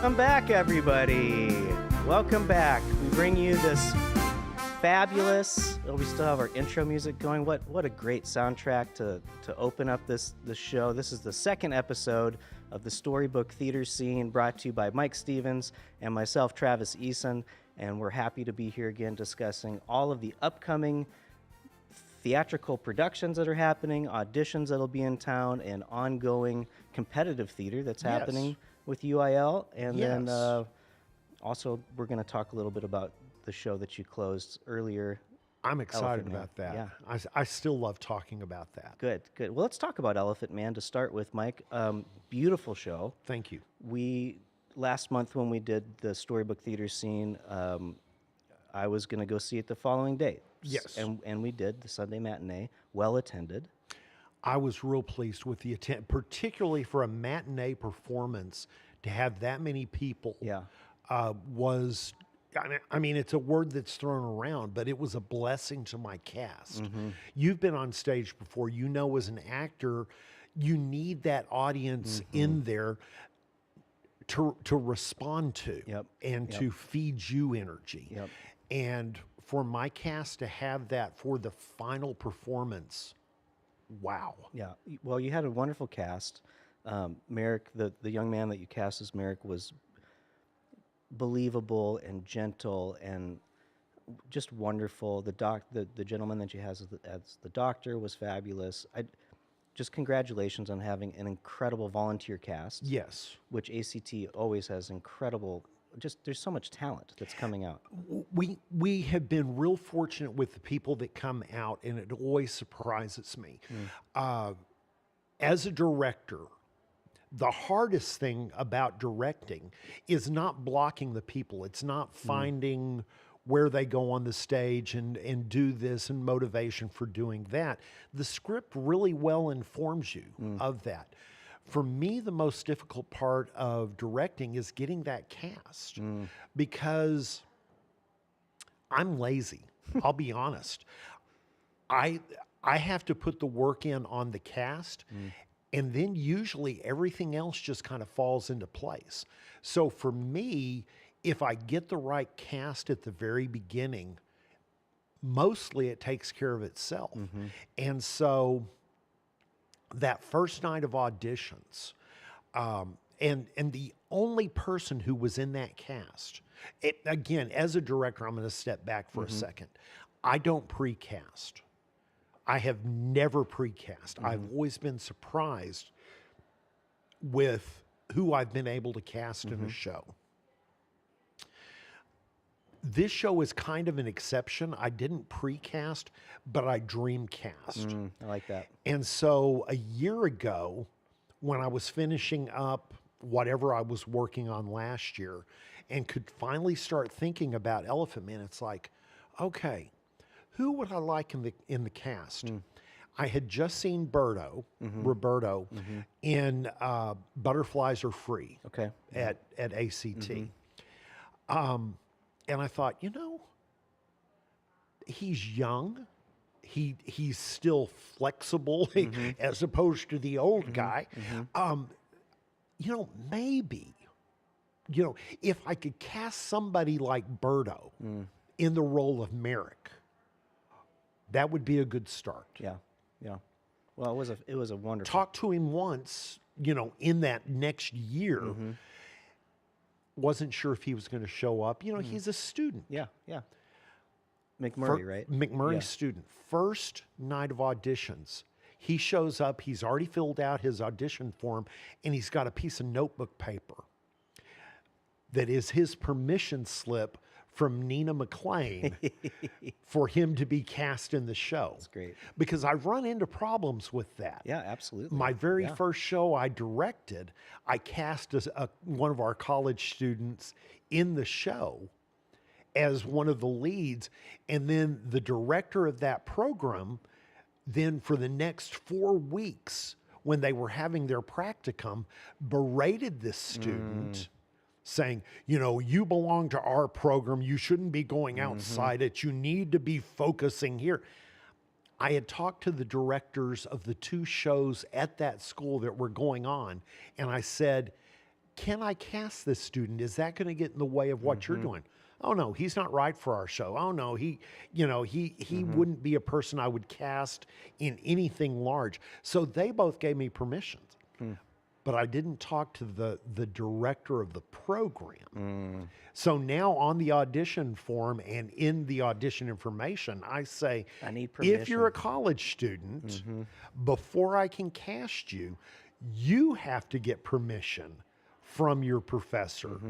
Welcome back, everybody. Welcome back. We bring you this fabulous. Oh, we still have our intro music going. What a great soundtrack to open up this show. This is the second episode of the Storybook Theater Scene, brought to you by Mike Stevens and myself, Travis Eason. And we're happy to be here again discussing all of the upcoming theatrical productions that are happening, auditions that'll be in town, and ongoing competitive theater that's happening with UIL. And then also we're going to talk a little bit about the show that you closed earlier. I'm excited Elephant Man. about that. Yeah. I still love talking about that. Good. Well, let's talk about Elephant Man to start with, Mike. Beautiful show. Thank you. Last month when we did the Storybook Theater Scene, I was going to go see it the following day. Yes. And we did the Sunday matinee, well attended. I was real pleased with the attendance, particularly for a matinee performance, to have that many people. Yeah. Was, I mean, it's a word that's thrown around, but it was a blessing to my cast. Mm-hmm. You've been on stage before. You know, as an actor, you need that audience in there to respond to and to feed you energy. Yep. And for my cast to have that for the final performance, wow. Yeah. Well, you had a wonderful cast. Merrick, the young man that you cast as Merrick, was believable and gentle and just wonderful. The gentleman that you has as the doctor was fabulous. Just congratulations on having an incredible volunteer cast. Yes. Which ACT always has incredible. Just there's so much talent that's coming out. We have been real fortunate with the people that come out, and it always surprises me. As a director, the hardest thing about directing is not blocking the people. It's not finding where they go on the stage and do this and motivation for doing that. The script really well informs you of that. For me, the most difficult part of directing is getting that cast because I'm lazy. I'll be honest. I have to put the work in on the cast, and then usually everything else just kind of falls into place. So for me, if I get the right cast at the very beginning, mostly it takes care of itself. And so that first night of auditions, and the only person who was in that cast, again, as a director, I'm going to step back for a second. I don't pre-cast. I have never pre-cast. I've always been surprised with who I've been able to cast in a show. This show is kind of an exception. I didn't pre-cast, but I dreamcast. I like that. And so a year ago, when I was finishing up whatever I was working on last year and could finally start thinking about Elephant Man, it's like, okay, who would I like in the cast? I had just seen Roberto, in Butterflies Are Free at ACT. And I thought, you know, he's young. He's still flexible as opposed to the old guy. You know, maybe, you know, if I could cast somebody like Berto in the role of Merrick, that would be a good start. Yeah. Well, it was a wonderful. Talked to him once, you know, in that next year. Wasn't sure if he was going to show up. You know, he's a student. Yeah. McMurray, right? McMurray student. First night of auditions, he shows up. He's already filled out his audition form, and he's got a piece of notebook paper that is his permission slip from Nina McClain for him to be cast in the show. That's great. Because I've run into problems with that. Yeah, absolutely. My very first show I directed, I cast one of our college students in the show as one of the leads. And then the director of that program, then for the next 4 weeks, when they were having their practicum, berated this student saying, you know, you belong to our program. You shouldn't be going outside it. You need to be focusing here. I had talked to the directors of the 2 shows at that school that were going on, and I said, can I cast this student? Is that going to get in the way of what you're doing? Oh no, he's not right for our show. Oh no, he wouldn't be a person I would cast in anything large. So they both gave me permissions. But I didn't talk to the director of the program. So now on the audition form and in the audition information, I say, I need permission. if you're a college student, before I can cast you, you have to get permission from your professor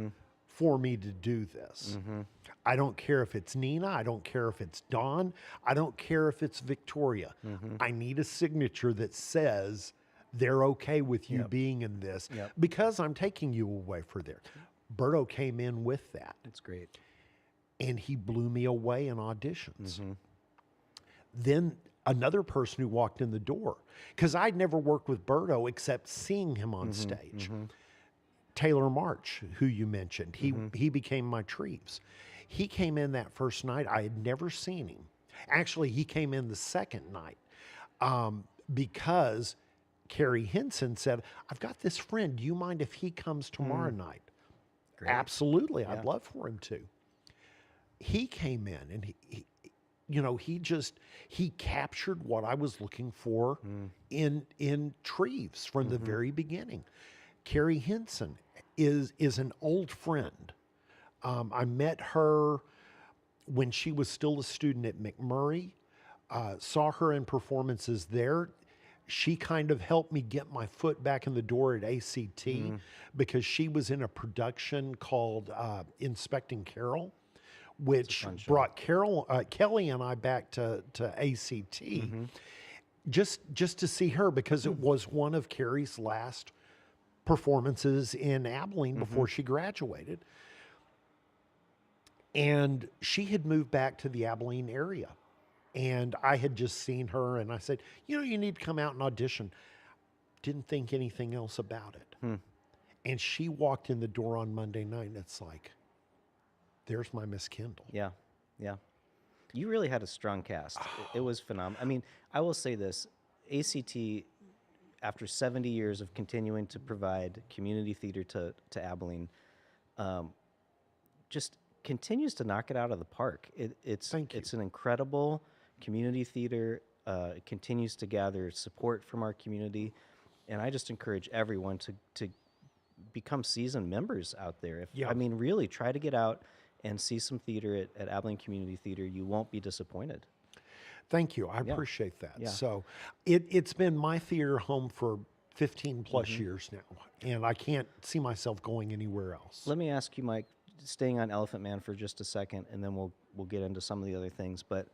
for me to do this. I don't care if it's Nina. I don't care if it's Dawn. I don't care if it's Victoria. I need a signature that says they're okay with you being in this because I'm taking you away for there. Berto came in with that. That's great. And he blew me away in auditions. Then another person who walked in the door, because I'd never worked with Berto except seeing him on stage. Taylor March, who you mentioned, he became my Treves. He came in that first night. I had never seen him. Actually, he came in the second night because Carrie Henson said, I've got this friend. Do you mind if he comes tomorrow night? Great. Absolutely. I'd love for him to. He came in and he captured what I was looking for in Treves from the very beginning. Carrie Henson is an old friend. I met her when she was still a student at McMurray, saw her in performances there. She kind of helped me get my foot back in the door at ACT because she was in a production called Inspecting Carol, which brought Kelly and I back to ACT just to see her because it was one of Carrie's last performances in Abilene before she graduated. And she had moved back to the Abilene area. And I had just seen her and I said, you need to come out and audition. Didn't think anything else about it. And she walked in the door on Monday night and it's like, there's my Miss Kendall. Yeah. You really had a strong cast. It was phenomenal. I mean, I will say this, ACT, after 70 years of continuing to provide community theater to Abilene, just continues to knock it out of the park. It's an incredible community theater. It continues to gather support from our community, and I just encourage everyone to become seasoned members out there. I mean, really try to get out and see some theater at Abilene Community Theater. You won't be disappointed. Thank you. I appreciate that. Yeah. So it's been my theater home for 15 plus years now, and I can't see myself going anywhere else. Let me ask you, Mike, staying on Elephant Man for just a second, and then we'll get into some of the other things. But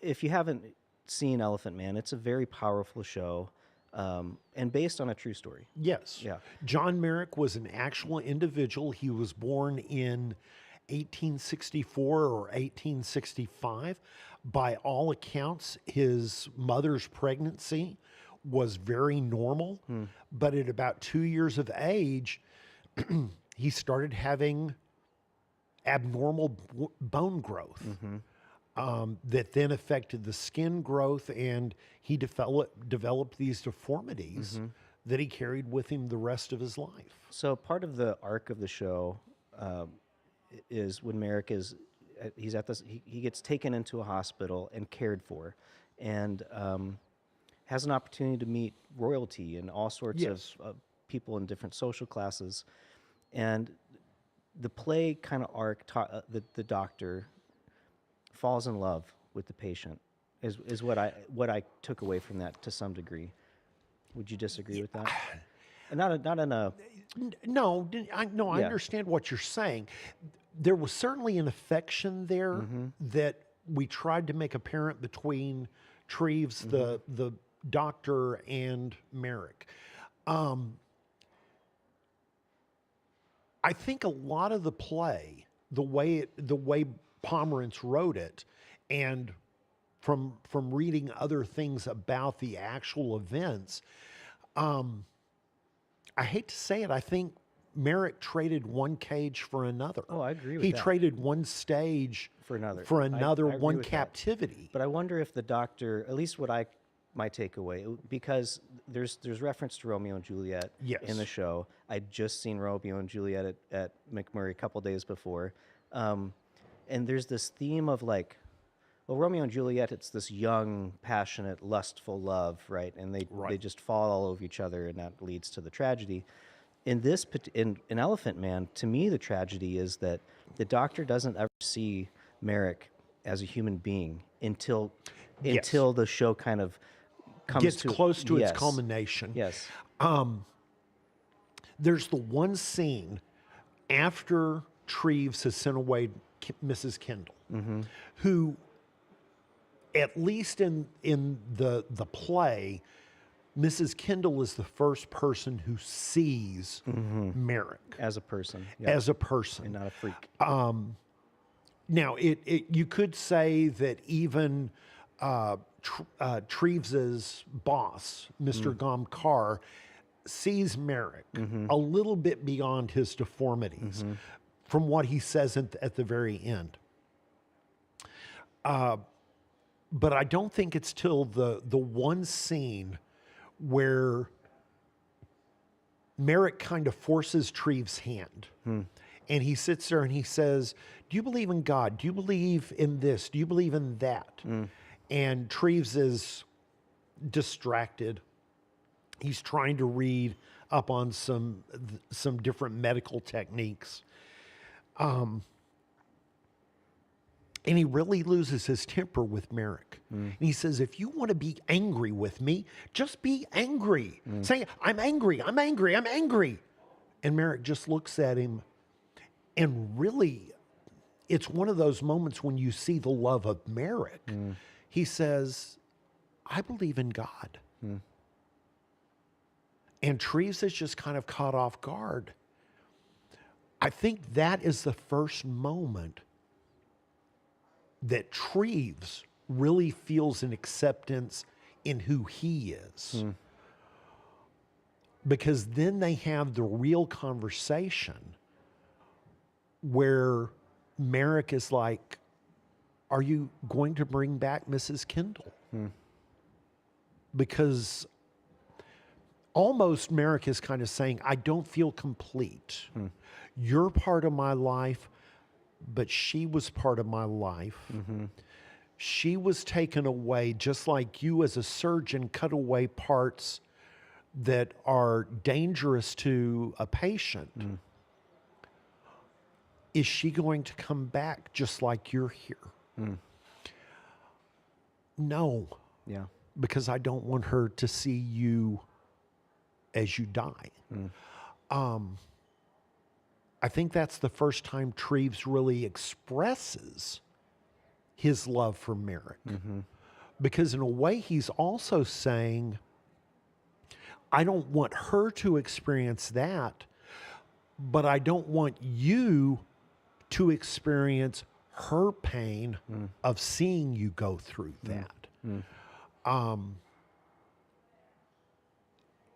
if you haven't seen Elephant Man, it's a very powerful show, and based on a true story. Yes. Yeah. John Merrick was an actual individual. He was born in 1864 or 1865. By all accounts, his mother's pregnancy was very normal, but at about 2 years of age, he started having abnormal bone growth that then affected the skin growth, and he developed these deformities that he carried with him the rest of his life. So part of the arc of the show is when Merrick he gets taken into a hospital and cared for, and has an opportunity to meet royalty and all sorts of people in different social classes. And the play kind of arc, the doctor falls in love with the patient, is what I took away from that to some degree. Would you disagree with that? Not in a. No, I understand what you're saying. There was certainly an affection there that we tried to make apparent between Treves, the doctor, and Merrick. I think a lot of the play, the way Pomerantz wrote it, and from reading other things about the actual events, I hate to say it, I think Merrick traded one cage for another. Oh, I agree with that. He that. traded one stage for another, one captivity. But I wonder if the doctor, at least what I my takeaway, because there's reference to Romeo and Juliet Yes. in the show. I'd just seen Romeo and Juliet at McMurray a couple days before, and there's this theme of like, well, Romeo and Juliet, it's this young, passionate, lustful love, right? And they just fall all over each other, and that leads to the tragedy. In Elephant Man, to me, the tragedy is that the Doctor doesn't ever see Merrick as a human being until the show kind of Gets close to its yes. culmination. Yes. There's the one scene after Treves has sent away Mrs. Kendall, who, at least in the play, Mrs. Kendall is the first person who sees Merrick As a person. as a person. And not a freak. Now, you could say that even Treves's boss, Mr. Gomkar, sees Merrick a little bit beyond his deformities from what he says at the very end. But I don't think it's till the one scene where Merrick kind of forces Treves' hand. And he sits there and he says, do you believe in God? Do you believe in this? Do you believe in that? And Treves is distracted. He's trying to read up on some different medical techniques. And he really loses his temper with Merrick. And he says, if you want to be angry with me, just be angry. Say, I'm angry, I'm angry, I'm angry. And Merrick just looks at him. And really, it's one of those moments when you see the love of Merrick. He says, I believe in God. And Treves is just kind of caught off guard. I think that is the first moment that Treves really feels an acceptance in who he is. Because then they have the real conversation where Merrick is like, are you going to bring back Mrs. Kendall? Because almost Merrick is kind of saying, I don't feel complete. You're part of my life, but she was part of my life. She was taken away just like you as a surgeon cut away parts that are dangerous to a patient. Is she going to come back just like you're here? No. Yeah. Because I don't want her to see you as you die. I think that's the first time Treves really expresses his love for Merrick. Because in a way, he's also saying, I don't want her to experience that, but I don't want you to experience her pain of seeing you go through that.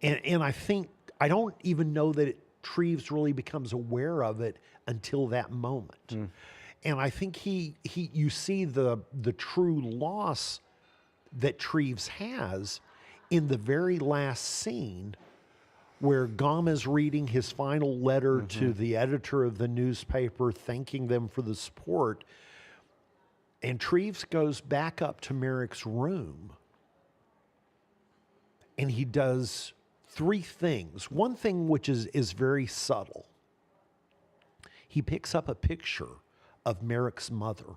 And I think, I don't even know that Treves really becomes aware of it until that moment. And I think you see the true loss that Treves has in the very last scene where Gom is reading his final letter to the editor of the newspaper, thanking them for the support. And Treves goes back up to Merrick's room and he does three things. One thing which is very subtle. He picks up a picture of Merrick's mother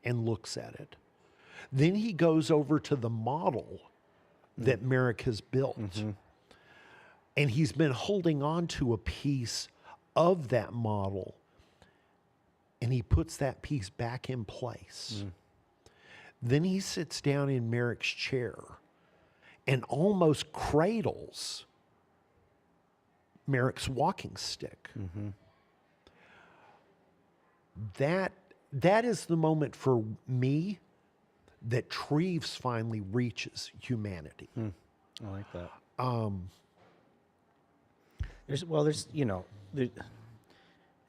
and looks at it. Then he goes over to the model that Merrick has built. And he's been holding on to a piece of that model, and he puts that piece back in place. Then he sits down in Merrick's chair and almost cradles Merrick's walking stick. That is the moment for me that Treves finally reaches humanity. I like that. There's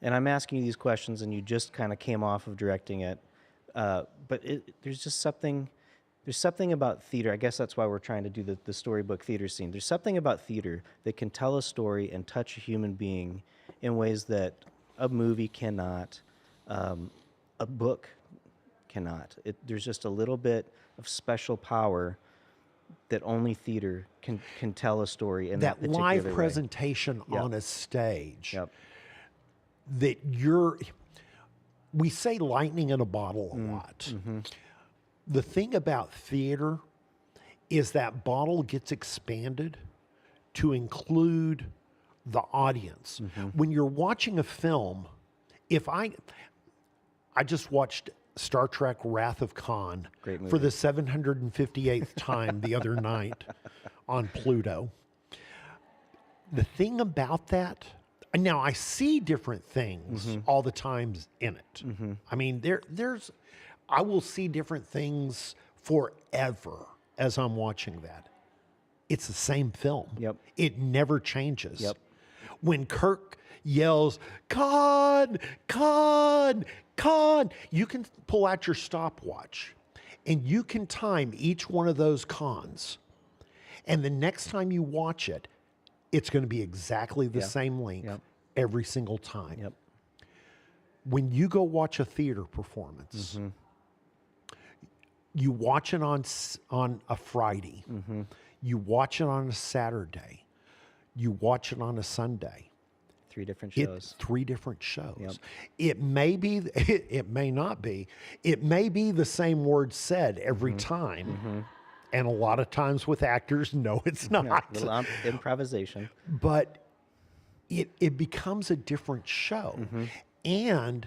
and I'm asking you these questions, and you just kind of came off of directing it, but there's just something There's something about theater. I guess that's why we're trying to do the storybook theater scene. There's something about theater that can tell a story and touch a human being in ways that a movie cannot, a book cannot. There's just a little bit of special power that only theater can tell a story in that That particular live way. presentation Yep. on a stage. Yep. That we say lightning in a bottle a lot. The thing about theater is that bottle gets expanded to include the audience. When you're watching a film, if I just watched Star Trek Wrath of Khan Great movie. for the 758th time the other night on Pluto. The thing about that, now I see different things all the times in it. I mean, I will see different things forever as I'm watching that. It's the same film. Yep. It never changes. Yep. When Kirk yells, Khan, Khan, Khan, you can pull out your stopwatch and you can time each one of those cons. And the next time you watch it, it's going to be exactly the same length Yep. every single time. Yep. When you go watch a theater performance, you watch it on a Friday, you watch it on a Saturday, you watch it on a Sunday. 3 different shows. It's 3 different shows. Yep. It may be, it may not be. It may be the same word said every time. And a lot of times with actors, no, it's not. Yeah, little improvisation. But it becomes a different show. And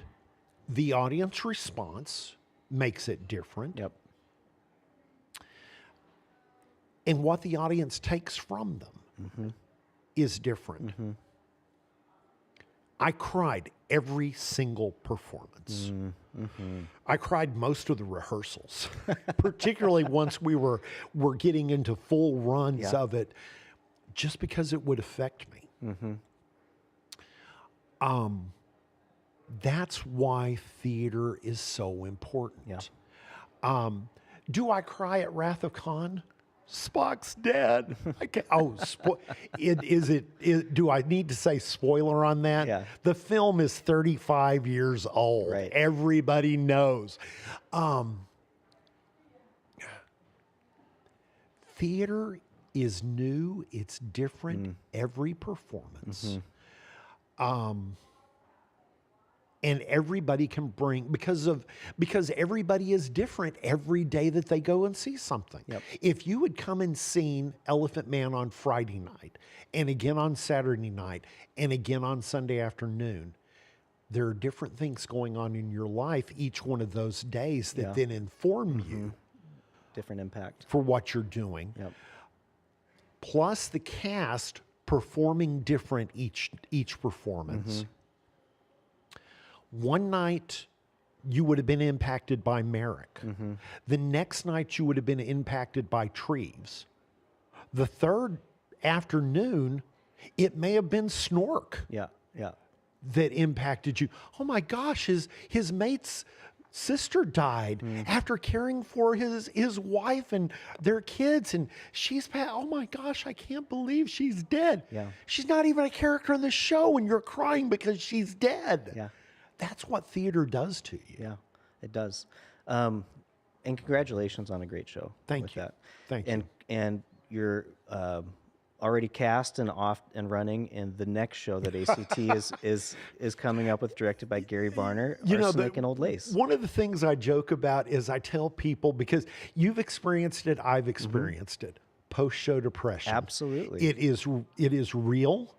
the audience response makes it different. Yep. And what the audience takes from them is different. I cried every single performance. I cried most of the rehearsals, particularly once we were getting into full runs of it, just because it would affect me. That's why theater is so important. Yeah. Do I cry at Wrath of Khan? Spock's dead. I can't, do I need to say spoiler on that? Yeah. The film is 35 years old. Right. Everybody knows. Theater is new. It's different every performance. And everybody can bring because everybody is different every day that they go and see something. Yep. If you had come and seen Elephant Man on Friday night and again on Saturday night and again on Sunday afternoon, there are different things going on in your life each one of those days that then inform you Different impact. for what you're doing. Yep. Plus the cast performing different each performance. One night, you would have been impacted by Merrick. The next night, you would have been impacted by Treves. The third afternoon, it may have been Snork Yeah. Yeah. that impacted you. Oh my gosh, his mate's sister died after caring for his wife and their kids, and oh my gosh, I can't believe she's dead. Yeah. She's not even a character in the show, and you're crying because she's dead. Yeah. That's what theater does to you. Yeah, it does. And congratulations on a great show. Thank with you. That. Thank you. And you're already cast and off and running in the next show that ACT is coming up with, directed by Gary Barner. Arsenic and Old Lace. One of the things I joke about is I tell people, because you've experienced it, I've experienced it. Post-show depression. Absolutely. It is real.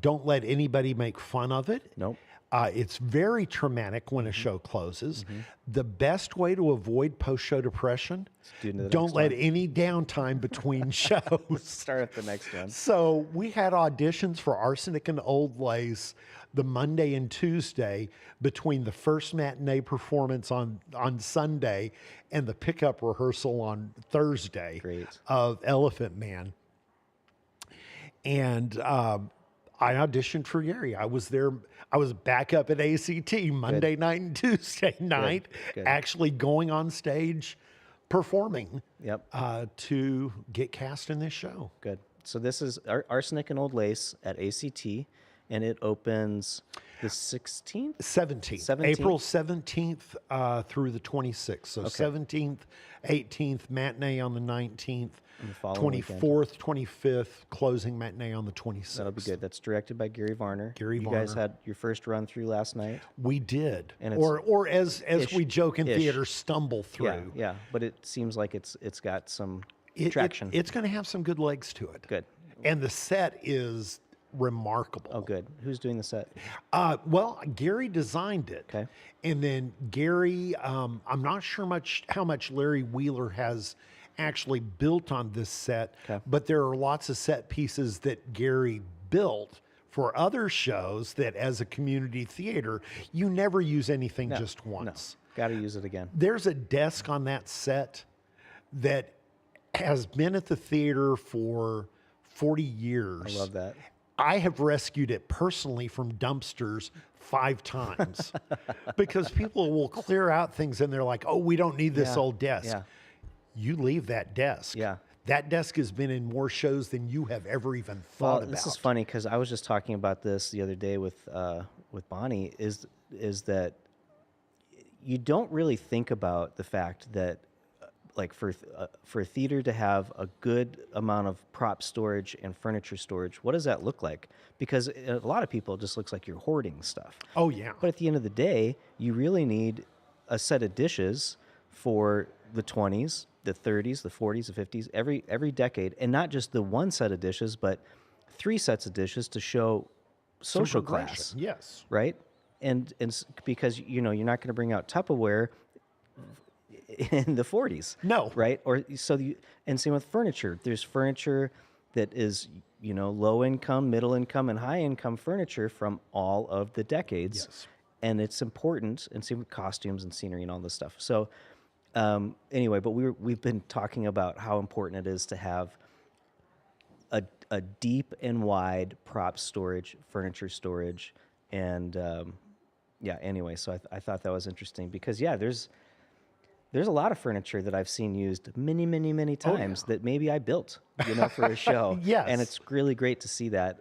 Don't let anybody make fun of it. Nope. It's very traumatic when a show closes. The best way to avoid post-show depression, don't let any downtime between shows. Start at the next one. So we had auditions for Arsenic and Old Lace the Monday and Tuesday between the first matinee performance on Sunday and the pickup rehearsal on Thursday of Elephant Man. And I auditioned for Gary. I was there. I was back up at ACT Monday night and Tuesday night, actually going on stage performing Yep. to get cast in this show. Good. So this is Arsenic and Old Lace at ACT, and it opens the 16th? 17th. 17th. April 17th through the 26th. So 17th, 18th, matinee on the 19th, And the following 24th, 25th, closing matinee on the 26th. That'll be good. That's directed by Gary Varner. Gary You guys Varner. had your first run through last night. We did. And it's or as we joke in ish. theater, stumble through. Yeah, but it seems like it's got some It- traction. it's going to have some good legs to it. Good. And the set is remarkable. Oh, good. Who's doing the set? Well, Gary designed it. Okay. And then Gary, I'm not sure how much Larry Wheeler has actually built on this set, Okay. but there are lots of set pieces that Gary built for other shows that as a community theater, you never use anything just once. No. Got to use it again. There's a desk on that set that has been at the theater for 40 years. I love that. I have rescued it personally from dumpsters 5 times because people will clear out things and they're like, oh, we don't need this Yeah, old desk. yeah. You leave that desk. Yeah. That desk has been in more shows than you have ever even thought Well, about. this is funny because I was just talking about this the other day with Bonnie. Is that you don't really think about the fact that like for a theater to have a good amount of prop storage and furniture storage, what does that look like? Because a lot of people, it just looks like you're hoarding stuff. Oh, yeah. But at the end of the day, you really need a set of dishes for the 20s, the 30s, the 40s, the 50s, every decade, and not just the one set of dishes, but 3 sets of dishes to show Some social progression. class, Yes. right? And because you're not going to bring out Tupperware in the 40s. No. Right? Or so and same with furniture. There's furniture that is, low income, middle income, and high income furniture from all of the decades. Yes. And it's important, and same with costumes and scenery and all this stuff. So anyway, but we've been talking about how important it is to have a deep and wide prop storage, furniture storage, and anyway, so I thought that was interesting because there's a lot of furniture that I've seen used many, many, many times that maybe I built, for a show. Yes. And it's really great to see that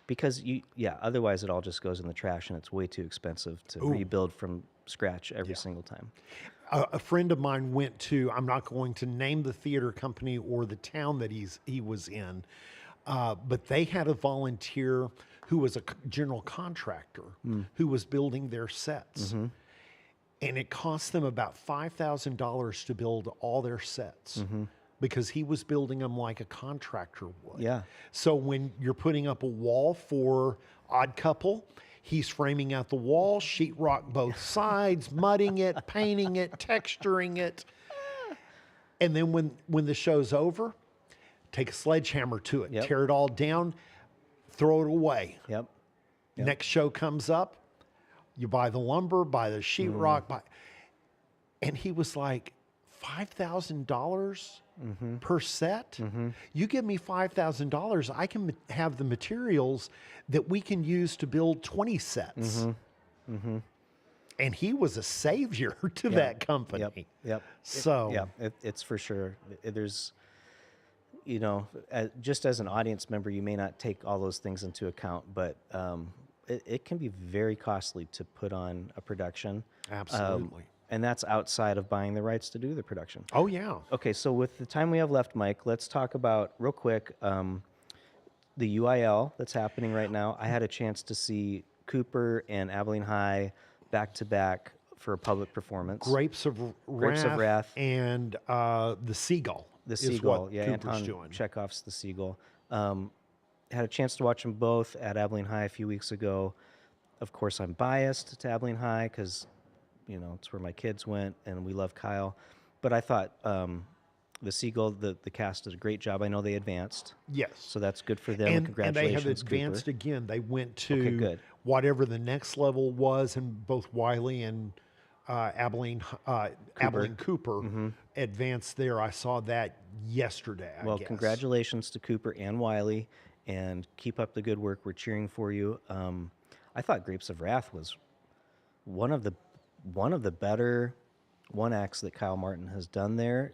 because otherwise it all just goes in the trash and it's way too expensive to rebuild from scratch every single time. A friend of mine went to, I'm not going to name the theater company or the town that he was in, but they had a volunteer who was a general contractor who was building their sets. Mm-hmm. And it cost them about $5,000 to build all their sets because he was building them like a contractor would. Yeah. So when you're putting up a wall for Odd Couple, he's framing out the wall, sheetrock both sides, mudding it, painting it, texturing it. And then when the show's over, take a sledgehammer to it, Yep. tear it all down, throw it away. Yep. Next show comes up, you buy the lumber, buy the sheetrock, and he was like, $5,000 per set? You give me $5,000, I can have the materials that we can use to build 20 sets. And he was a savior to that company. Yep. So, It's for sure. There's, just as an audience member, you may not take all those things into account, but it can be very costly to put on a production. absolutely. And that's outside of buying the rights to do the production. Oh, yeah. Okay, so with the time we have left, Mike, let's talk about, real quick, the UIL that's happening right now. I had a chance to see Cooper and Abilene High back-to-back for a public performance. Grapes of Wrath and The Seagull. The is Seagull, what yeah, Cooper's Anton doing. Chekhov's The Seagull. Had a chance to watch them both at Abilene High a few weeks ago. Of course, I'm biased to Abilene High because, it's where my kids went, and we love Kyle. But I thought The Seagull, the cast did a great job. I know they advanced, Yes. so that's good for them. And they Congratulations, have advanced Cooper. again. They went Okay, to good. whatever the next level was, and both Wiley and Abilene Cooper advanced there. I saw that yesterday. I Well, guess. congratulations to Cooper and Wiley, and keep up the good work. We're cheering for you. I thought Grapes of Wrath was one of the better one acts that Kyle Martin has done there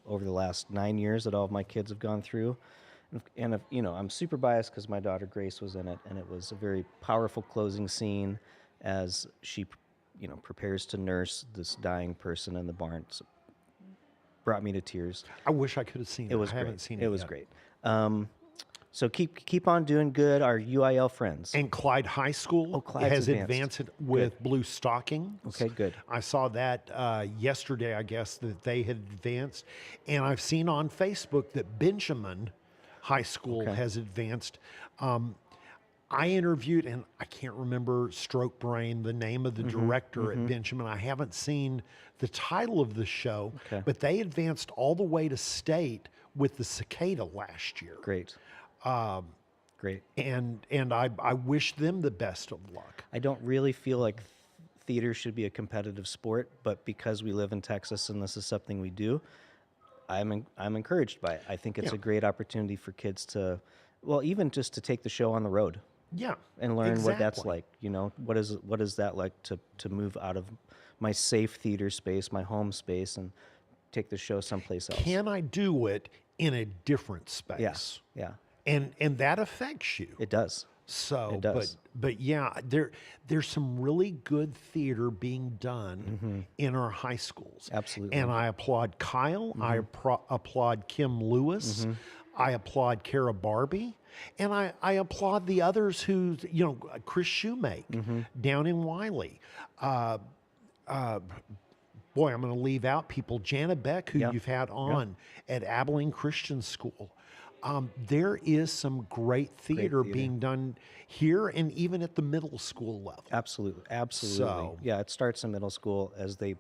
over the last 9 years that all of my kids have gone through. And if, you know, I'm super biased because my daughter Grace was in it, and it was a very powerful closing scene as she, you know, prepares to nurse this dying person in the barn. So brought me to tears. I wish I could have seen it. It was I great. haven't seen it It was yet. great. So keep on doing good. Our UIL friends. And Clyde High School Clyde's has advanced. advanced with blue stockings. Okay, good. I saw that yesterday, I guess, that they had advanced. And I've seen on Facebook that Benjamin High School has advanced. I interviewed, and I can't remember Stroke Brain, the name of the director at Benjamin. I haven't seen the title of the show, but they advanced all the way to state with the Cicada last year. Great. Great. And I wish them the best of luck. I don't really feel like theater should be a competitive sport, but because we live in Texas and this is something we do, I'm encouraged by it. I think it's a great opportunity for kids to, well, even just to take the show on the road. Yeah, and learn what that's exactly. like. You know, what is that like to move out of my safe theater space, my home space, and take the show someplace else. Can I do it in a different space? Yes. Yeah. And that affects you. It does. So, It does. but yeah, there's some really good theater being done in our high schools. Absolutely. And I applaud Kyle. I applaud Kim Lewis. I applaud Kara Barbie. And I applaud the others who, you know, Chris Shoemake down in Wiley. Boy, I'm going to leave out people. Jana Beck, who you've had on at Abilene Christian School. There is some great theater being done here and even at the middle school level. Absolutely. Absolutely. So- Yeah, it starts in middle school as they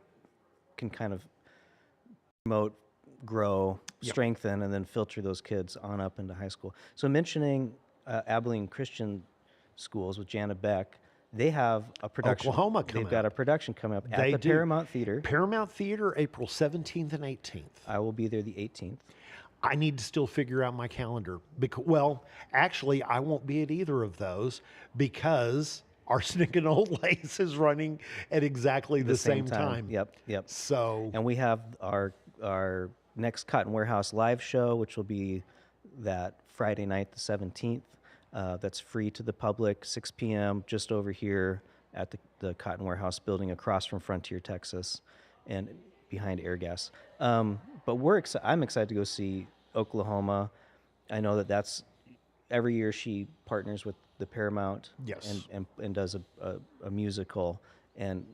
can kind of promote, grow, strengthen, and then filter those kids on up into high school. So mentioning Abilene Christian Schools with Jana Beck, they have a production. Oklahoma coming They've got up. a production coming up They at the do. Paramount Theater. Paramount Theater, April 17th and 18th. I will be there the 18th. I need to still figure out my calendar. Because, well, actually, I won't be at either of those because Arsenic and Old Lace is running at exactly the same time. Yep, yep. So, And we have our next Cotton Warehouse live show, which will be that Friday night, the 17th. That's free to the public, 6 p.m., just over here at the Cotton Warehouse building across from Frontier, Texas, and behind Airgas. But I'm excited to go see Oklahoma. I know that's every year she partners with the Paramount Yes. and does a musical, and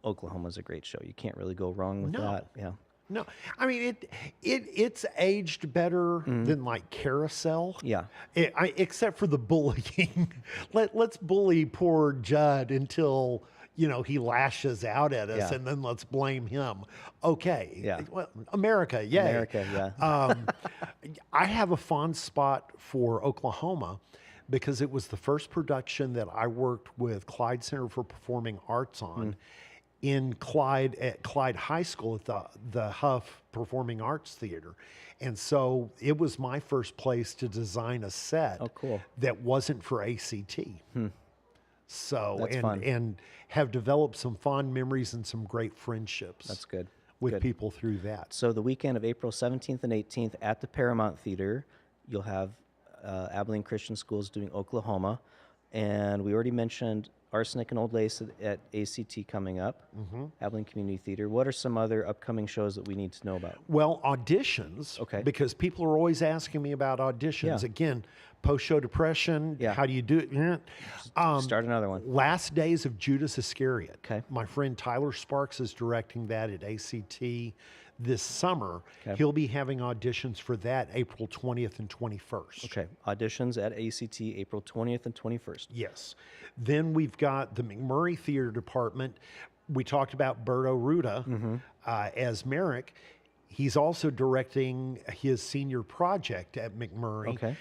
Oklahoma's a great show. You can't really go wrong with that. Yeah. no, I mean, it's aged better than like Carousel. Yeah. Except for the bullying. Let's bully poor Judd until, you know, he lashes out at us, Yeah. and then let's blame him. Okay. Yeah. Well, America, yay. America, yeah. I have a fond spot for Oklahoma because it was the first production that I worked with Clyde Center for Performing Arts on in Clyde at Clyde High School at the Huff Performing Arts Theater. And so it was my first place to design a set cool. that wasn't for ACT. So That's fun. and have developed some fond memories and some great friendships. That's good. With Good. people through that. So the weekend of April 17th and 18th at the Paramount Theater, you'll have Abilene Christian Schools doing Oklahoma. And we already mentioned Arsenic and Old Lace at ACT coming up, Abilene Community Theater. What are some other upcoming shows that we need to know about? Well, auditions. Okay. Because people are always asking me about auditions. Yeah. Again, post-show depression. Yeah. How do you do it? Start another one. Last Days of Judas Iscariot. Okay. My friend Tyler Sparks is directing that at ACT this summer. Okay. He'll be having auditions for that April 20th and 21st. Okay, auditions at ACT April 20th and 21st. Yes. Then we've got the McMurray Theater Department. We talked about Berto Ruta as Merrick. He's also directing his senior project at McMurray. Okay.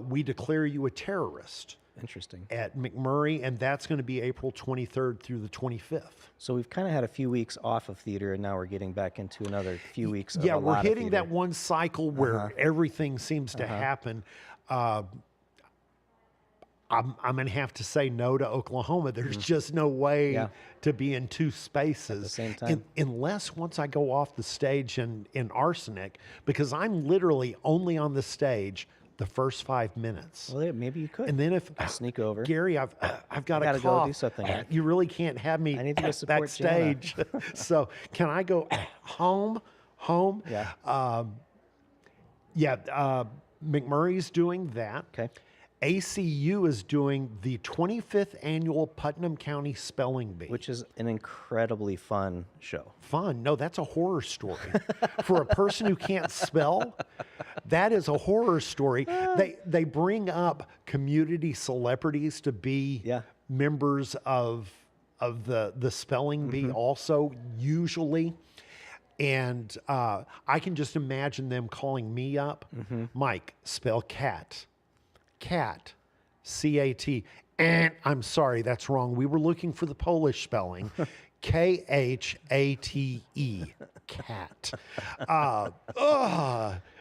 We Declare You a Terrorist Interesting. at McMurray, and that's going to be April 23rd through the 25th. So we've kind of had a few weeks off of theater, and now we're getting back into another few weeks of Yeah, a we're lot of hitting that theater. one cycle where everything seems to happen. I'm going to have to say no to Oklahoma. There's just no way Yeah. to be in two spaces At the same time. unless once I go off the stage in Arsenic, because I'm literally only on the stage the first 5 minutes. Well, maybe you could. And then if sneak over. Gary, I've got a gotta cough. go do something, Rick. You really can't have me I need to go support Jana. backstage. So can I go home? Yeah. McMurray's doing that. Okay. ACU is doing the 25th annual Putnam County Spelling Bee. Which is an incredibly fun show. Fun? No, that's a horror story. For a person who can't spell, that is a horror story. They bring up community celebrities to be Yeah. members of the spelling bee also, usually. And I can just imagine them calling me up. Mike, spell cat. Cat, C-A-T. And I'm sorry, that's wrong. We were looking for the Polish spelling. K-H-A-T-E. Cat.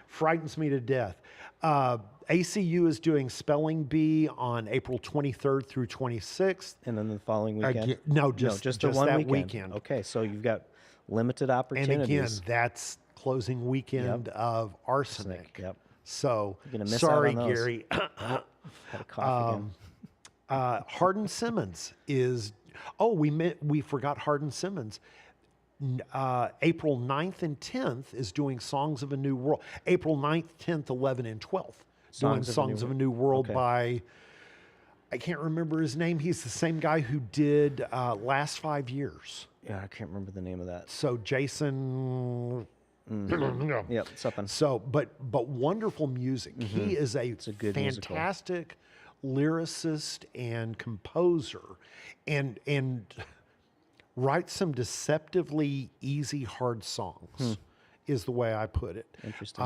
Frightens me to death. ACU is doing Spelling Bee on April 23rd through 26th. And then the following weekend? Just the one that weekend. Okay, so you've got limited opportunities. And again, that's closing weekend of Arsenic. Yep. So, You're gonna miss sorry, out on those. Gary. Had a cough again. Hardin Simmons is. Oh, we forgot Hardin Simmons. April 9th and 10th is doing Songs of a New World. April 9th, 10th, 11th, and 12th. Doing Songs of a New World Okay. by, I can't remember his name. He's the same guy who did Last 5 Years. Yeah, I can't remember the name of that. So Jason. Yep, something. So, but wonderful music. He is a good musical. fantastic lyricist and composer, and writes some deceptively easy, hard songs. Is the way I put it. Interesting.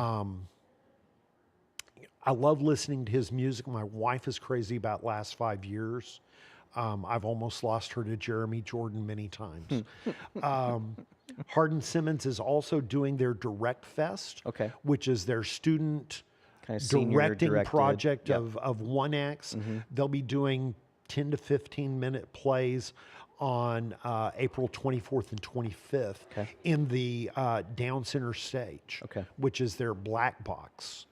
I love listening to his music. My wife is crazy about Last 5 Years. I've almost lost her to Jeremy Jordan many times. Hardin Simmons is also doing their Direct Fest, Okay. which is their student Kind of senior directing directed. project Yep. of one acts. They'll be doing 10 to 15 minute plays on April 24th and 25th Okay. in the Down Center stage, Okay. which is their black box.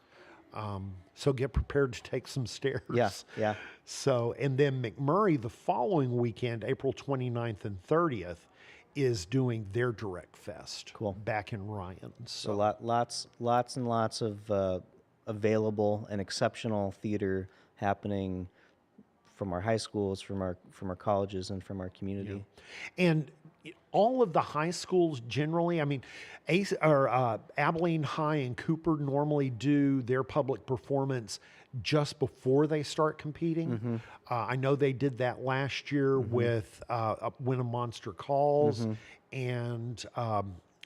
So get prepared to take some stairs. Yeah. So, and then McMurray the following weekend, April 29th and 30th, is doing their Direct Fest. Cool. Back in Ryan. So lots and lots of available and exceptional theater happening from our high schools, from our colleges, and from our community. And all of the high schools generally, I mean, Abilene High and Cooper normally do their public performance just before they start competing. I know they did that last year with When a Monster Calls and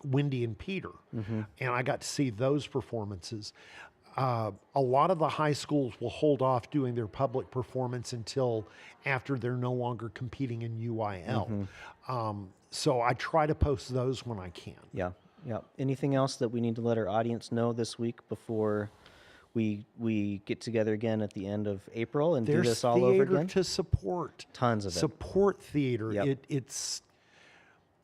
Wendy and Peter. And I got to see those performances. A lot of the high schools will hold off doing their public performance until after they're no longer competing in UIL. So I try to post those when I can. Yeah. Anything else that we need to let our audience know this week before we get together again at the end of April and do this all over There's theater again? to support. Tons of it. Support theater. Yep.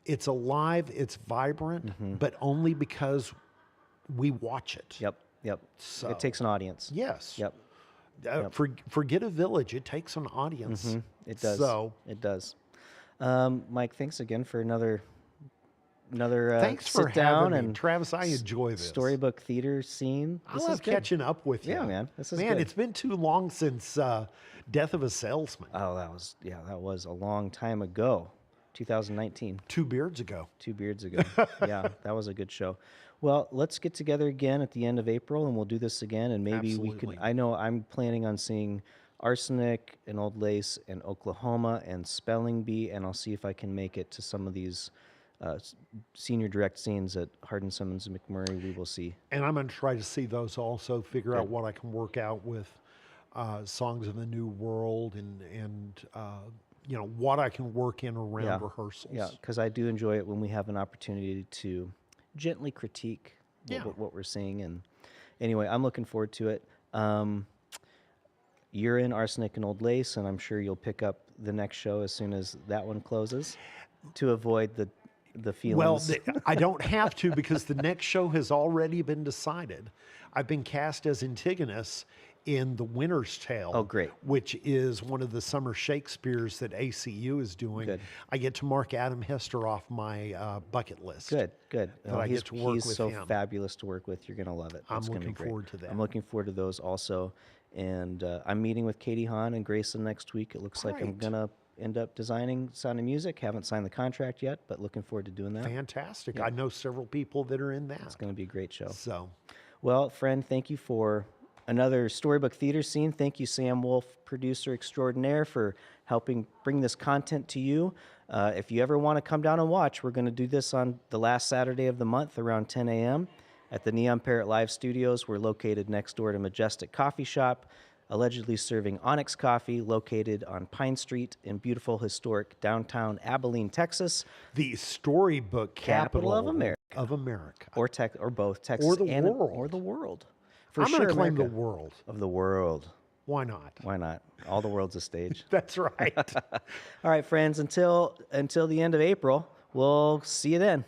It's alive, it's vibrant, but only because we watch it. Yep. So- It takes an audience. Yes. Yep. Forget a village. It takes an audience. It does. So It does. Mike, thanks again for another thanks for sit down having me, and Travis. I enjoy this. Storybook theater scene. I This love is good. catching up with you. Yeah, man. This is man. good. It's been too long since Death of a Salesman. Oh, that was a long time ago. 2019. 2 beards ago. 2 beards ago. Yeah, that was a good show. Well, let's get together again at the end of April, and we'll do this again, and maybe we Absolutely. could. I know I'm planning on seeing Arsenic and Old Lace and Oklahoma and Spelling Bee, and I'll see if I can make it to some of these senior direct scenes at Hardin Simmons and McMurray. We will see. And I'm going to try to see those also, figure out what I can work out with Songs of the New World and what I can work in around rehearsals. Yeah, because I do enjoy it when we have an opportunity to gently critique what we're seeing. And anyway, I'm looking forward to it. you're in Arsenic and Old Lace, and I'm sure you'll pick up the next show as soon as that one closes to avoid the Well, feelings. I don't have to because the next show has already been decided. I've been cast as Antigonus in The Winter's Tale. Oh, great. Which is one of the summer Shakespeares that ACU is doing. Good. I get to mark Adam Hester off my bucket list. Good. That I get to work he's with so him. fabulous to work with. You're going to love it. I'm It's gonna be looking great. forward to that. I'm looking forward to those also. And I'm meeting with Katie Hahn and Grayson next week. It looks like I'm Great. going to end up designing Sound and Music. Haven't signed the contract yet, but looking forward to doing that. Fantastic. I know several people that are in that. It's going to be a great show. So, Well, friend, thank you for another Storybook Theater Scene. Thank you, Sam Wolf, producer extraordinaire, for helping bring this content to you. If you ever want to come down and watch, we're going to do this on the last Saturday of the month around 10 a.m. at the Neon Parrot Live Studios. We're located next door to Majestic Coffee Shop, allegedly serving Onyx Coffee, located on Pine Street in beautiful, historic downtown Abilene, Texas, the Storybook Capital of America. Of America. or both Texas Or the and world. or the world. For I'm sure, going to claim America. the world. Of the world. Why not? Why not? All the world's a stage. That's right. All right, friends, until the end of April, we'll see you then.